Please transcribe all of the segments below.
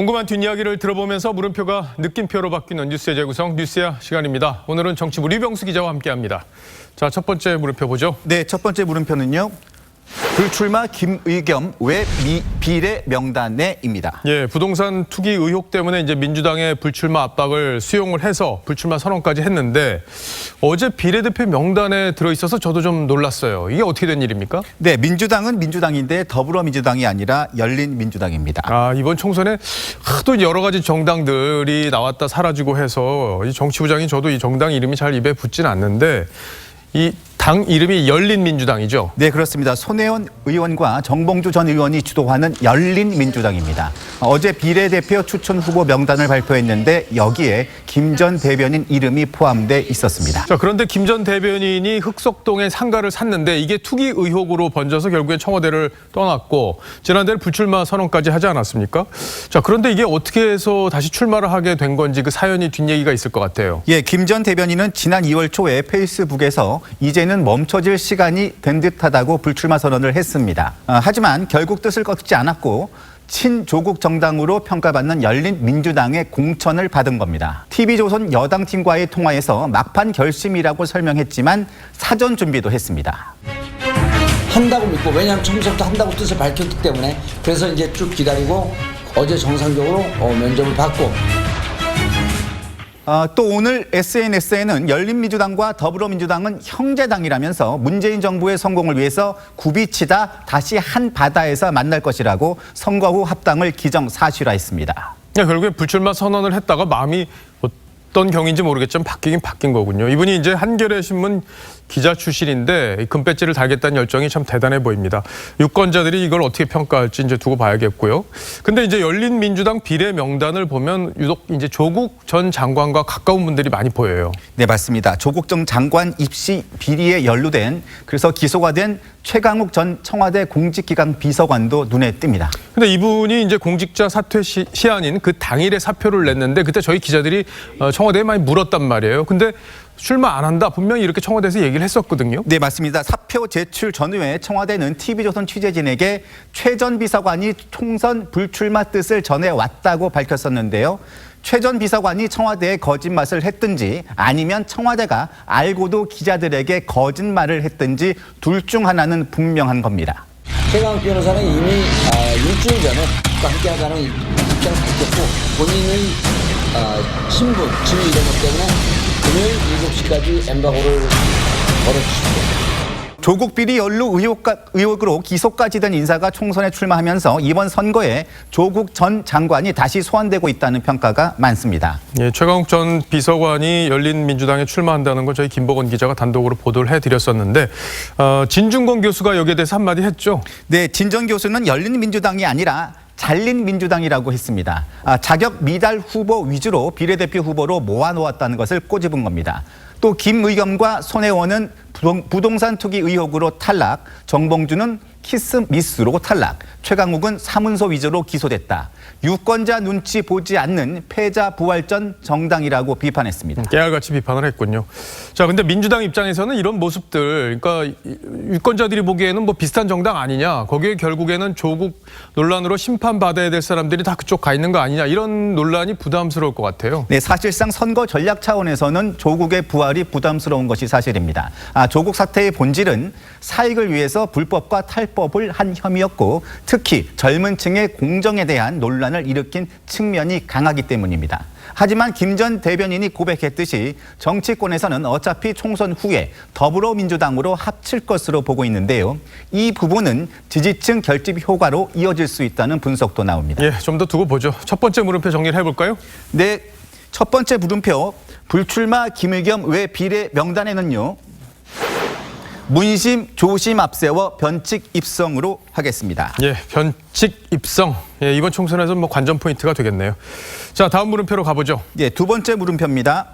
궁금한 뒷이야기를 들어보면서 물음표가 느낌표로 바뀌는 뉴스의 재구성 뉴스야 시간입니다. 오늘은 정치부 류병수 기자와 함께합니다. 자, 첫 번째 물음표 보죠. 네, 첫 번째 물음표는요. 불출마 김의겸 왜 비례 명단에입니다. 예, 부동산 투기 의혹 때문에 이제 민주당의 불출마 압박을 수용을 해서 불출마 선언까지 했는데 어제 비례대표 명단에 들어있어서 저도 좀 놀랐어요. 이게 어떻게 된 일입니까? 네, 민주당은 민주당인데 더불어민주당이 아니라 열린민주당입니다. 이번 총선에 하도 여러 가지 정당들이 나왔다 사라지고 해서 이 정치부장이 저도 이 정당 이름이 잘 입에 붙진 않는데 이 당 이름이 열린민주당이죠? 네, 그렇습니다. 손혜원 의원과 정봉주 전 의원이 주도하는 열린민주당입니다. 어제 비례대표 추천 후보 명단을 발표했는데 여기에 김 전 대변인 이름이 포함돼 있었습니다. 자, 그런데 김 전 대변인이 흑석동에 상가를 샀는데 이게 투기 의혹으로 번져서 결국엔 청와대를 떠났고 지난달 불출마 선언까지 하지 않았습니까? 자, 그런데 이게 어떻게 해서 다시 출마를 하게 된 건지 그 사연이 뒷얘기가 있을 것 같아요. 예, 김 전 대변인은 지난 2월 초에 페이스북에서 이제는 멈춰질 시간이 된 듯하다고 불출마 선언을 했습니다. 하지만 결국 뜻을 거두지 않았고 친조국 정당으로 평가받는 열린민주당의 공천을 받은 겁니다. TV조선 여당팀과의 통화에서 막판 결심이라고 설명했지만 사전 준비도 했습니다. 한다고 믿고, 왜냐하면 처음부터 한다고 뜻을 밝혔기 때문에 그래서 이제 쭉 기다리고 어제 정상적으로 면접을 받고 또 오늘 SNS에는 열린민주당과 더불어민주당은 형제당이라면서 문재인 정부의 성공을 위해서 굽이치다 다시 한 바다에서 만날 것이라고 선거 후 합당을 기정사실화했습니다. 결국에 불출마 선언을 했다가 마음이 어떤 경인지 모르겠지만 바뀌긴 바뀐 거군요. 이분이 이제 한겨레 신문 기자 출신인데 금배지를 달겠다는 열정이 참 대단해 보입니다. 유권자들이 이걸 어떻게 평가할지 이제 두고 봐야겠고요. 근데 이제 열린민주당 비례 명단을 보면 유독 이제 조국 전 장관과 가까운 분들이 많이 보여요. 네, 맞습니다. 조국 전 장관 입시 비리에 연루된 그래서 기소가 된 최강욱 전 청와대 공직기강 비서관도 눈에 띕니다. 근데 이분이 이제 공직자 사퇴 시한인 그 당일에 사표를 냈는데 그때 저희 기자들이 청와대에 많이 물었단 말이에요. 근데 출마 안 한다 분명히 이렇게 청와대에서 얘기를 했었거든요. 네, 맞습니다. 사표 제출 전후에 청와대는 TV조선 취재진에게 최 전 비서관이 총선 불출마 뜻을 전해왔다고 밝혔었는데요. 최 전 비서관이 청와대에 거짓말을 했든지 아니면 청와대가 알고도 기자들에게 거짓말을 했든지 둘 중 하나는 분명한 겁니다. 최강욱 변호사는 이미 일주일 전에 함께하자는 입장을 밝혔고 본인의 신분, 지위 이런 것 때문에 금요일 7시까지 엠바고를 걸어주십니다. 조국 비리 연루 의혹으로 기소까지 된 인사가 총선에 출마하면서 이번 선거에 조국 전 장관이 다시 소환되고 있다는 평가가 많습니다. 예, 최강욱 전 비서관이 열린민주당에 출마한다는 걸 저희 김복원 기자가 단독으로 보도를 해드렸었는데 진중권 교수가 여기에 대해서 한마디 했죠? 네, 진 전 교수는 열린민주당이 아니라 잘린민주당이라고 했습니다. 자격 미달 후보 위주로 비례대표 후보로 모아놓았다는 것을 꼬집은 겁니다. 또 김의겸과 손혜원은 부동산 투기 의혹으로 탈락, 정봉주는 키스미스로 탈락, 최강욱은 사문서 위조로 기소됐다. 유권자 눈치 보지 않는 패자 부활전 정당이라고 비판했습니다. 깨알같이 비판을 했군요. 자, 근데 민주당 입장에서는 이런 모습들, 그러니까 유권자들이 보기에는 뭐 비슷한 정당 아니냐, 거기에 결국에는 조국 논란으로 심판받아야 될 사람들이 다 그쪽 가 있는 거 아니냐, 이런 논란이 부담스러울 것 같아요. 네, 사실상 선거 전략 차원에서는 조국의 부활이 부담스러운 것이 사실입니다. 조국 사태의 본질은 사익을 위해서 불법과 탈법을 한 혐의였고 특히 젊은 층의 공정에 대한 논란을 일으킨 측면이 강하기 때문입니다. 하지만 김 전 대변인이 고백했듯이 정치권에서는 어차피 총선 후에 더불어민주당으로 합칠 것으로 보고 있는데요. 이 부분은 지지층 결집 효과로 이어질 수 있다는 분석도 나옵니다. 예, 좀 더 두고 보죠. 첫 번째 물음표 정리를 해볼까요? 네, 첫 번째 물음표 불출마 김의겸 왜 비례 명단에는요. 문심, 조심 앞세워 변칙 입성으로 하겠습니다. 예, 변칙 입성. 예, 이번 총선에서 뭐 관전 포인트가 되겠네요. 자, 다음 물음표로 가보죠. 예, 두 번째 물음표입니다.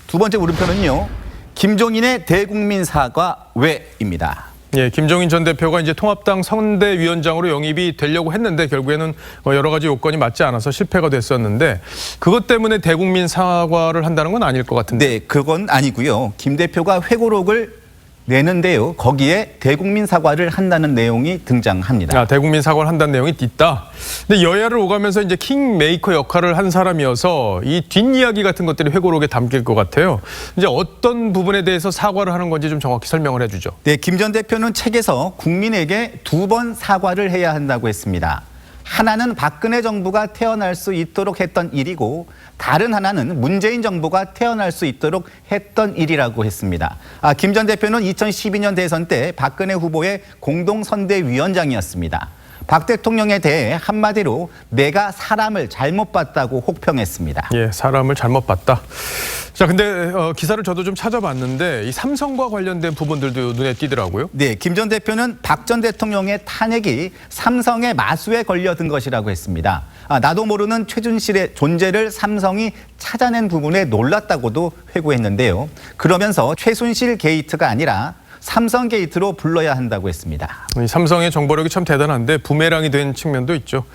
두 번째 물음표는요. 김종인의 대국민 사과 왜입니다. 예, 김종인 전 대표가 이제 통합당 선대위원장으로 영입이 되려고 했는데 결국에는 여러 가지 요건이 맞지 않아서 실패가 됐었는데 그것 때문에 대국민 사과를 한다는 건 아닐 것 같은데. 네, 그건 아니고요. 김 대표가 회고록을 내는데요. 거기에 대국민 사과를 한다는 내용이 등장합니다. 아, 대국민 사과를 한다는 내용이 있다. 근데 여야를 오가면서 이제 킹메이커 역할을 한 사람이어서 이 뒷이야기 같은 것들이 회고록에 담길 것 같아요. 이제 어떤 부분에 대해서 사과를 하는 건지 좀 정확히 설명을 해주죠. 네, 김 전 대표는 책에서 국민에게 2번 사과를 해야 한다고 했습니다. 하나는 박근혜 정부가 태어날 수 있도록 했던 일이고 다른 하나는 문재인 정부가 태어날 수 있도록 했던 일이라고 했습니다. 김 전 대표는 2012년 대선 때 박근혜 후보의 공동선대위원장이었습니다. 박 대통령에 대해 한마디로 내가 사람을 잘못 봤다고 혹평했습니다. 예, 사람을 잘못 봤다. 자, 근데 기사를 저도 좀 찾아봤는데 이 삼성과 관련된 부분들도 눈에 띄더라고요. 네, 김 전 대표는 박 전 대통령의 탄핵이 삼성의 마수에 걸려든 것이라고 했습니다. 나도 모르는 최순실의 존재를 삼성이 찾아낸 부분에 놀랐다고도 회고했는데요. 그러면서 최순실 게이트가 아니라 삼성 게이트로 불러야 한다고 했습니다. 이 삼성의 정보력이 참 대단한데 부메랑이 된 측면도 있죠.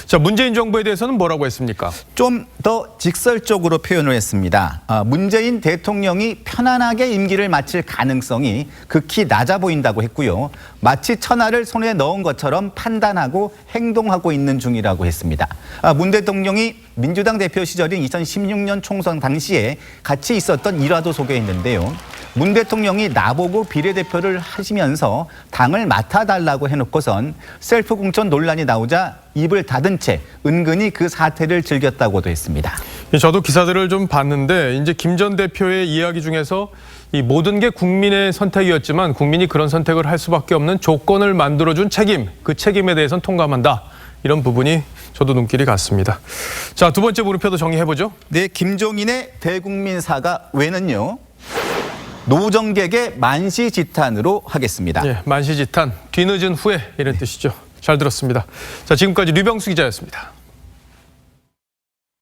자, 문재인 정부에 대해서는 뭐라고 했습니까? 좀 더 직설적으로 표현을 했습니다. 문재인 대통령이 편안하게 임기를 마칠 가능성이 극히 낮아 보인다고 했고요. 마치 천하를 손에 넣은 것처럼 판단하고 행동하고 있는 중이라고 했습니다. 문 대통령이 민주당 대표 시절인 2016년 총선 당시에 같이 있었던 일화도 소개했는데요. 문 대통령이 나보고 비례대표를 하시면서 당을 맡아달라고 해놓고선 셀프 공천 논란이 나오자 입을 닫은 채 은근히 그 사태를 즐겼다고도 했습니다. 저도 기사들을 좀 봤는데 이제 김 전 대표의 이야기 중에서 이 모든 게 국민의 선택이었지만 국민이 그런 선택을 할 수밖에 없는 조건을 만들어준 책임, 그 책임에 대해서는 통감한다. 이런 부분이 저도 눈길이 갔습니다. 자, 두 번째 물음표도 정리해보죠. 네, 김종인의 대국민 사과 외는요. 노정객의 만시지탄으로 하겠습니다. 예, 만시지탄, 뒤늦은 후회 이런 뜻이죠. 잘 들었습니다. 자, 지금까지 류병수 기자였습니다.